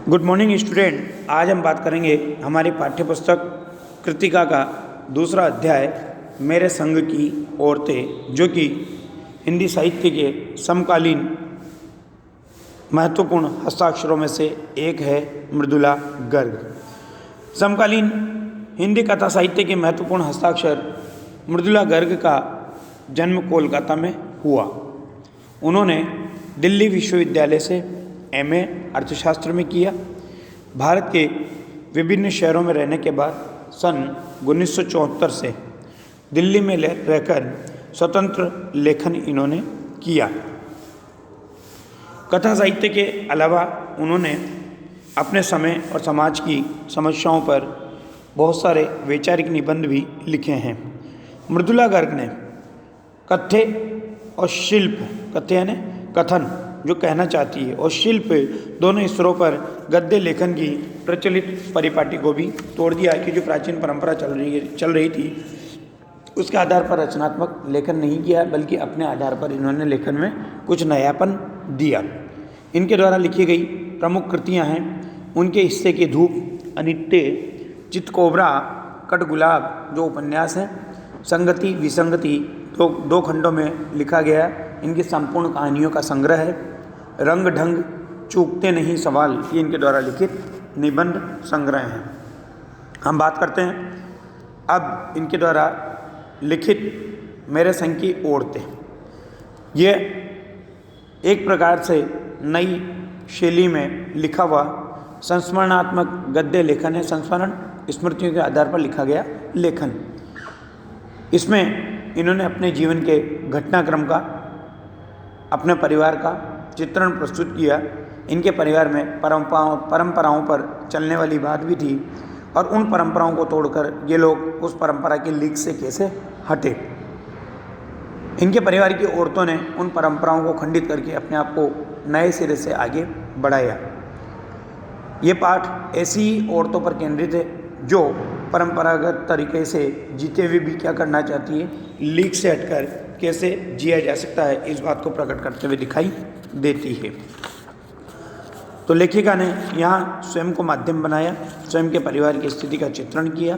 Good morning student. आज हम बात करेंगे हमारी पाठ्यपुस्तक कृतिका का दूसरा अध्याय मेरे संग की औरतें, जो कि हिंदी साहित्य के समकालीन महत्वपूर्ण हस्ताक्षरों में से एक है मृदुला गर्ग। समकालीन हिंदी कथा साहित्य के महत्वपूर्ण हस्ताक्षर मृदुला गर्ग का जन्म कोलकाता में हुआ। उन्होंने दिल्ली विश्वविद्यालय से एमए अर्थशास्त्र में किया। भारत के विभिन्न शहरों में रहने के बाद सन 1974 से दिल्ली में रहकर स्वतंत्र लेखन इन्होंने किया। कथा साहित्य के अलावा उन्होंने अपने समय और समाज की समस्याओं पर बहुत सारे वैचारिक निबंध भी लिखे हैं। मृदुला गर्ग ने कथ्य और शिल्प, कथ्य यानी कथन जो कहना चाहती है, और शिल्प दोनों स्तरों पर गद्य लेखन की प्रचलित परिपाटी को भी तोड़ दिया कि जो प्राचीन परंपरा चल रही थी उसके आधार पर रचनात्मक लेखन नहीं किया, बल्कि अपने आधार पर इन्होंने लेखन में कुछ नयापन दिया। इनके द्वारा लिखी गई प्रमुख कृतियां हैं उनके हिस्से की धूप, अनित्य, चितकोबरा, कटगुलाब जो उपन्यास है, संगति विसंगति दो खंडों में लिखा गया इनकी संपूर्ण कहानियों का संग्रह है। रंग ढंग चूकते नहीं सवाल, ये इनके द्वारा लिखित निबंध संग्रह हैं। हम बात करते हैं अब इनके द्वारा लिखित मेरे संग की औरतें। ये एक प्रकार से नई शैली में लिखा हुआ संस्मरणात्मक गद्य लेखन है। संस्मरण स्मृतियों के आधार पर लिखा गया लेखन। इसमें इन्होंने अपने जीवन के घटनाक्रम का, अपने परिवार का चित्रण प्रस्तुत किया। इनके परिवार में परंपराओं पर चलने वाली बात भी थी, और उन परंपराओं को तोड़कर ये लोग उस परंपरा की लीक से कैसे हटे। इनके परिवार की औरतों ने उन परंपराओं को खंडित करके अपने आप को नए सिरे से आगे बढ़ाया। ये पाठ ऐसी औरतों पर केंद्रित है जो परंपरागत तरीके से जीते हुए भी क्या करना चाहती है, लीक से हटकर कैसे जिया जा सकता है, इस बात को प्रकट करते हुए दिखाई देती है। तो लेखिका ने यहाँ स्वयं को माध्यम बनाया, स्वयं के परिवार की स्थिति का चित्रण किया,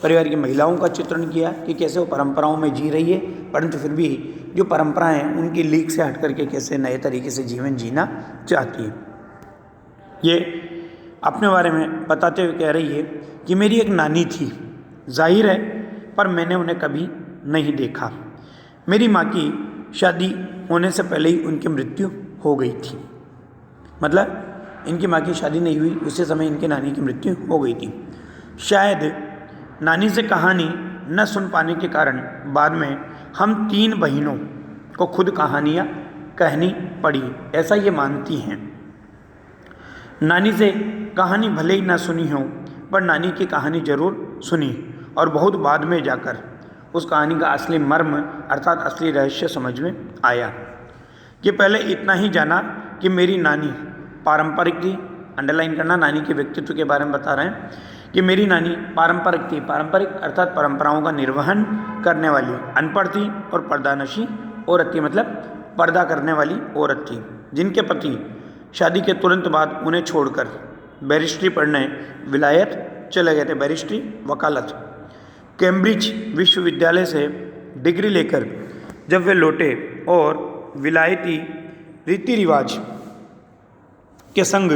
परिवार की महिलाओं का चित्रण किया कि कैसे वो परंपराओं में जी रही है, परंतु फिर भी जो परंपराएं हैं उनकी लीक से हट करके कैसे नए तरीके से जीवन जीना चाहती है। ये अपने बारे में बताते हुए कह रही है कि मेरी एक नानी थी, जाहिर है पर मैंने उन्हें कभी नहीं देखा। मेरी माँ की शादी होने से पहले ही उनकी मृत्यु हो गई थी। मतलब इनकी माँ की शादी नहीं हुई उसी समय इनके नानी की मृत्यु हो गई थी। शायद नानी से कहानी न सुन पाने के कारण बाद में हम 3 बहनों को खुद कहानियाँ कहनी पड़ी, ऐसा ये मानती हैं। नानी से कहानी भले ही ना सुनी हो, पर नानी की कहानी जरूर सुनी, और बहुत बाद में जाकर उस कहानी का असली मर्म अर्थात असली रहस्य समझ में आया। कि पहले इतना ही जाना कि मेरी नानी पारंपरिक थी। अंडरलाइन करना, नानी के व्यक्तित्व के बारे में बता रहे हैं कि मेरी नानी पारंपरिक थी। पारंपरिक अर्थात परंपराओं का निर्वहन करने वाली, अनपढ़ थी और पर्दानशी औरत थी, मतलब पर्दा करने वाली औरत थी, जिनके पति शादी के तुरंत बाद उन्हें छोड़कर बैरिस्ट्री पढ़ने विलायत चले गए थे। बैरिस्ट्री वकालत। कैम्ब्रिज विश्वविद्यालय से डिग्री लेकर जब वे लौटे और विलायती रीति रिवाज के संग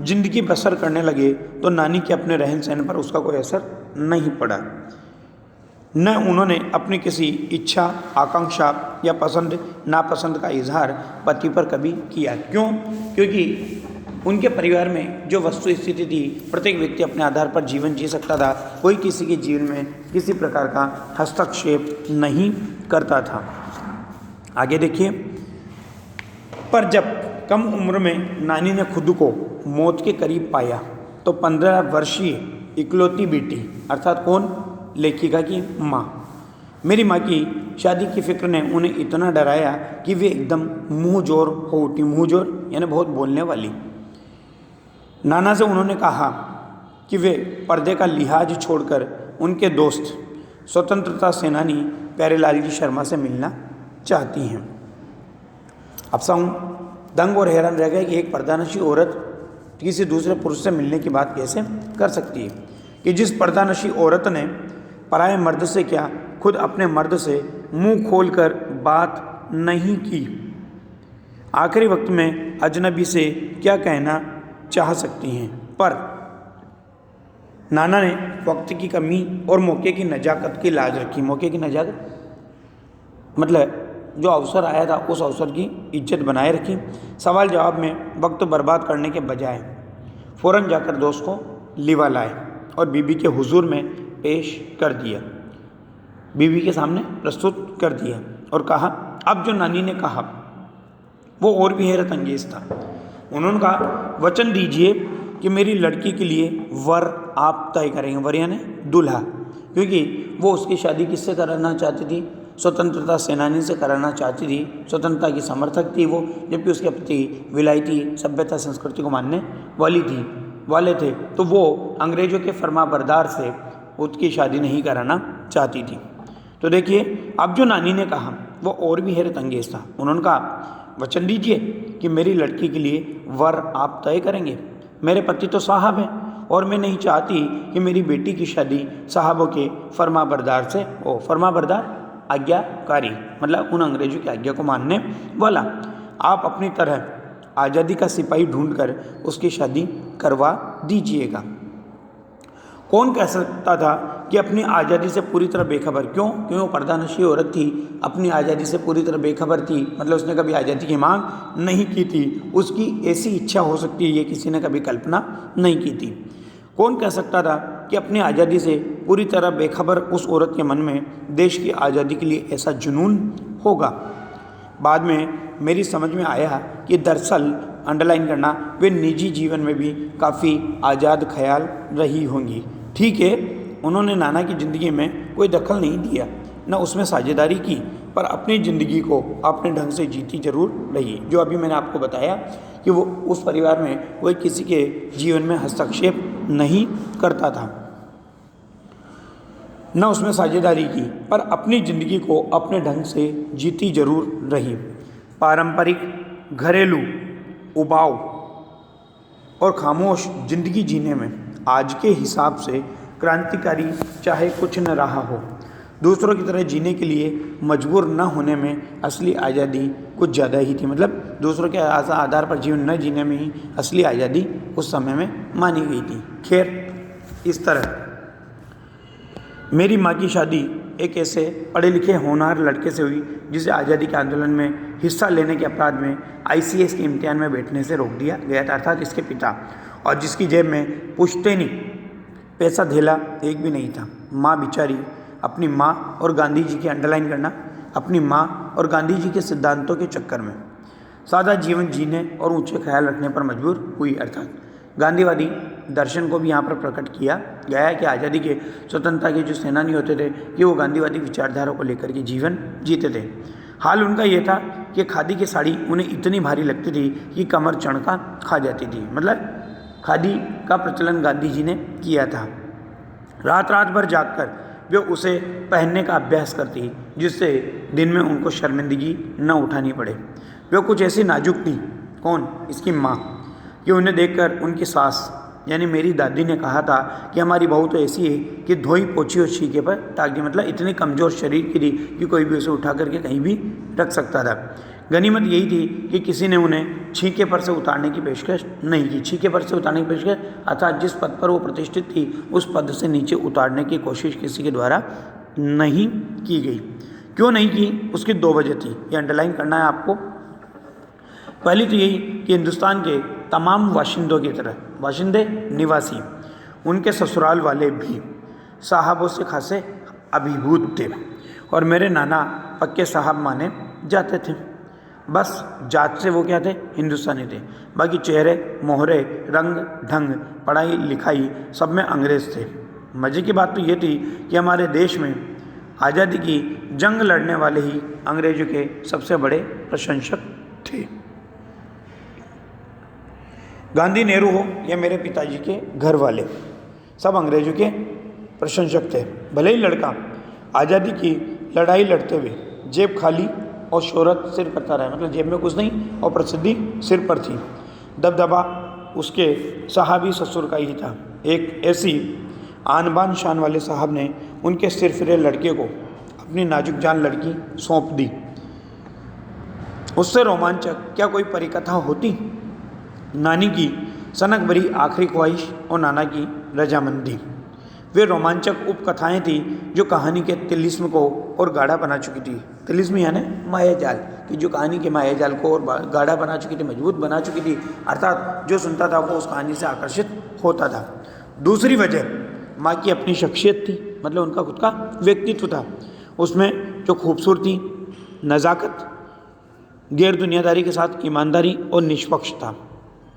जिंदगी बसर करने लगे, तो नानी के अपने रहन सहन पर उसका कोई असर नहीं पड़ा। न उन्होंने अपनी किसी इच्छा, आकांक्षा या पसंद नापसंद का इजहार पति पर कभी किया। क्यों? क्योंकि उनके परिवार में जो वस्तु स्थिति थी, प्रत्येक व्यक्ति अपने आधार पर जीवन जी सकता था, कोई किसी के जीवन में किसी प्रकार का हस्तक्षेप नहीं करता था। आगे देखिए। पर जब कम उम्र में नानी ने खुद को मौत के करीब पाया, तो 15 वर्षीय इकलौती बेटी अर्थात कौन? लेखिका की माँ। मेरी माँ की शादी की फिक्र ने उन्हें इतना डराया कि वे एकदम मुँह जोर हो उठी। मुँह जोर यानी बहुत बोलने वाली। नाना से उन्होंने कहा कि वे पर्दे का लिहाज छोड़कर उनके दोस्त स्वतंत्रता सेनानी प्यारेलाल जी शर्मा से मिलना चाहती हैं। अब सब दंग और हैरान रह गए कि एक पर्दानशी औरत किसी दूसरे पुरुष से मिलने की बात कैसे कर सकती है कि जिस पर्दानशी औरत ने पराये मर्द से क्या खुद अपने मर्द से मुंह खोलकर बात नहीं की, आखिरी वक्त में अजनबी से क्या कहना चाह सकती हैं। पर नाना ने वक्त की कमी और मौके की नजाकत की लाज रखी। मौके की नजाकत मतलब जो अवसर आया था उस अवसर की इज्जत बनाए रखी। सवाल जवाब में वक्त बर्बाद करने के बजाय फ़ौरन जाकर दोस्त को लिवा लाए और बीबी के हुजूर में पेश कर दिया, बीबी के सामने प्रस्तुत कर दिया और कहा। अब जो नानी ने कहा वो और भी हैरत अंगेज था। उन्होंने कहा, वचन दीजिए कि मेरी लड़की के लिए वर आप तय करेंगे। वर यानी दूल्हा, क्योंकि वो उसकी शादी किससे कराना चाहती थी? स्वतंत्रता सेनानी से कराना चाहती थी। स्वतंत्रता की समर्थक थी वो, जबकि उसके पति विलायती सभ्यता संस्कृति को मानने वाले थे। तो वो अंग्रेजों के फरमाबरदार से उसकी शादी नहीं कराना चाहती थी। तो देखिए, अब जो नानी ने कहा वो और भी हैरत अंगेज था। उन्होंने कहा, वचन दीजिए कि मेरी लड़की के लिए वर आप तय करेंगे। मेरे पति तो साहब हैं और मैं नहीं चाहती कि मेरी बेटी की शादी साहबों के फरमाबरदार से हो। फरमाबरदार आज्ञाकारी, मतलब उन अंग्रेजों की आज्ञा को मानने वाला। आप अपनी तरह आज़ादी का सिपाही ढूंढकर उसकी शादी करवा दीजिएगा। कौन कह सकता था कि अपनी आज़ादी से पूरी तरह बेखबर? क्योंकि वो पर्दानशी औरत थी, अपनी आज़ादी से पूरी तरह बेखबर थी। मतलब उसने कभी आज़ादी की मांग नहीं की थी। उसकी ऐसी इच्छा हो सकती है ये किसी ने कभी कल्पना नहीं की थी। कौन कह सकता था कि अपनी आज़ादी से पूरी तरह बेखबर उस औरत के मन में देश की आज़ादी के लिए ऐसा जुनून होगा? बाद में मेरी समझ में आया कि दरअसल अंडरलाइन करना, वे निजी जीवन में भी काफ़ी आज़ाद ख्याल रही होंगी। ठीक है, उन्होंने नाना की ज़िंदगी में कोई दखल नहीं दिया, न उसमें साझेदारी की, पर अपनी ज़िंदगी को अपने ढंग से जीती जरूर रही। जो अभी मैंने आपको बताया कि वो उस परिवार में कोई किसी के जीवन में हस्तक्षेप नहीं करता था, न उसमें साझेदारी की, पर अपनी ज़िंदगी को अपने ढंग से जीती जरूर रही। पारंपरिक घरेलू उबाऊ और खामोश ज़िंदगी जीने में आज के हिसाब से क्रांतिकारी चाहे कुछ न रहा हो, दूसरों की तरह जीने के लिए मजबूर न होने में असली आज़ादी कुछ ज़्यादा ही थी। मतलब दूसरों के आधार पर जीवन न जीने में ही असली आज़ादी उस समय में मानी गई थी। खैर, इस तरह मेरी माँ की शादी एक ऐसे पढ़े लिखे होनहार लड़के से हुई जिसे आज़ादी के आंदोलन में हिस्सा लेने के अपराध में ICS के इम्तिहान में बैठने से रोक दिया गया था, अर्थात इसके पिता, और जिसकी जेब में पुश्तैनी पैसा धेला एक भी नहीं था। माँ बेचारी अपनी माँ और गांधी जी की, अंडरलाइन करना, अपनी माँ और गांधी जी के सिद्धांतों के चक्कर में सादा जीवन जीने और ऊंचे ख्याल रखने पर मजबूर हुई। अर्थात गांधीवादी दर्शन को भी यहाँ पर प्रकट किया गया है कि आज़ादी के, स्वतंत्रता के जो सेनानी होते थे कि वो गांधीवादी विचारधारा को लेकर के जीवन जीते थे। हाल उनका ये था कि खादी की साड़ी उन्हें इतनी भारी लगती थी कि कमर चढ़का खा जाती थी। मतलब खादी का प्रचलन गांधी जी ने किया था। रात रात भर जागकर वे उसे पहनने का अभ्यास करती, जिससे दिन में उनको शर्मिंदगी न उठानी पड़े। वे कुछ ऐसी नाजुक थी, कौन? इसकी माँ, कि उन्हें देखकर उनकी सास यानी मेरी दादी ने कहा था कि हमारी बहू तो ऐसी है कि धोई पोछी और छीके पर टाक दी। मतलब इतनी कमज़ोर शरीर की थी कि कोई भी उसे उठा करके कहीं भी रख सकता था। गनीमत यही थी कि किसी ने उन्हें छीके पर से उतारने की पेशकश नहीं की। छीके पर से उतारने की पेशकश अर्थात जिस पद पर वो प्रतिष्ठित थी उस पद से नीचे उतारने की कोशिश किसी के द्वारा नहीं की गई। क्यों नहीं की? उसकी 2 वजह थी, ये अंडरलाइन करना है आपको। पहली तो यही कि हिंदुस्तान के तमाम वाशिंदों की तरह, वाशिंदे निवासी, उनके ससुराल वाले भी साहबों से खासे अभिभूत थे और मेरे नाना पक्के साहब माने जाते थे। बस जात से वो क्या थे? हिंदुस्तानी थे। बाकी चेहरे, मोहरे, रंग ढंग, पढ़ाई लिखाई सब में अंग्रेज़ थे। मज़े की बात तो ये थी कि हमारे देश में आज़ादी की जंग लड़ने वाले ही अंग्रेज़ों के सबसे बड़े प्रशंसक थे। गांधी, नेहरू हो या मेरे पिताजी के घर वाले, सब अंग्रेज़ों के प्रशंसक थे। भले ही लड़का आज़ादी की लड़ाई लड़ते हुए जेब खाली और शोहरत सिर करता रहा, मतलब जेब में कुछ नहीं और प्रसिद्धि सिर पर थी। दबदबा उसके सहाबी ससुर का ही था। एक ऐसी आन बान शान वाले साहब ने उनके सिरफिरे लड़के को अपनी नाजुक जान लड़की सौंप दी। उससे रोमांचक क्या कोई परिकथा होती? नानी की सनक भरी आखिरी ख्वाहिश और नाना की रजामंदी, वे रोमांचक उपकथाएं थी जो कहानी के तिलिस्म को और गाढ़ा बना चुकी थी। तिलिस्म यानी मायाजाल, कि जो कहानी के मायाजाल को और गाढ़ा बना चुकी थी, मजबूत बना चुकी थी, अर्थात जो सुनता था वो उस कहानी से आकर्षित होता था। दूसरी वजह माँ की अपनी शख्सियत थी, मतलब उनका खुद का व्यक्तित्व था। उसमें जो खूबसूरती, नज़ाकत, गैर दुनियादारी के साथ ईमानदारी और निष्पक्षता,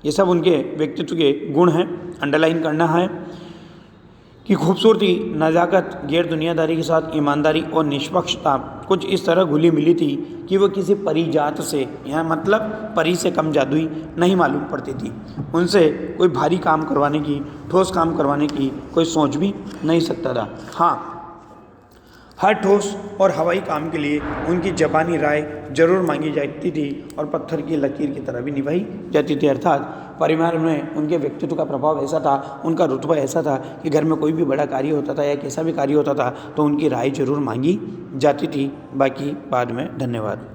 ये सब उनके व्यक्तित्व के गुण हैं। अंडरलाइन करना है कि खूबसूरती, नज़ाकत, गैर दुनियादारी के साथ ईमानदारी और निष्पक्षता कुछ इस तरह घुली मिली थी कि वो किसी परिजात से, यहाँ मतलब परी से कम जादुई नहीं मालूम पड़ती थी। उनसे कोई भारी काम करवाने की, ठोस काम करवाने की कोई सोच भी नहीं सकता था। हाँ, हर ठोस और हवाई काम के लिए उनकी ज़बानी राय जरूर मांगी जाती थी और पत्थर की लकीर की तरह भी निभाई जाती थी। अर्थात परिवार में उनके व्यक्तित्व का प्रभाव ऐसा था, उनका रुतबा ऐसा था कि घर में कोई भी बड़ा कार्य होता था या कैसा भी कार्य होता था तो उनकी राय जरूर मांगी जाती थी। बाकी बाद में। धन्यवाद।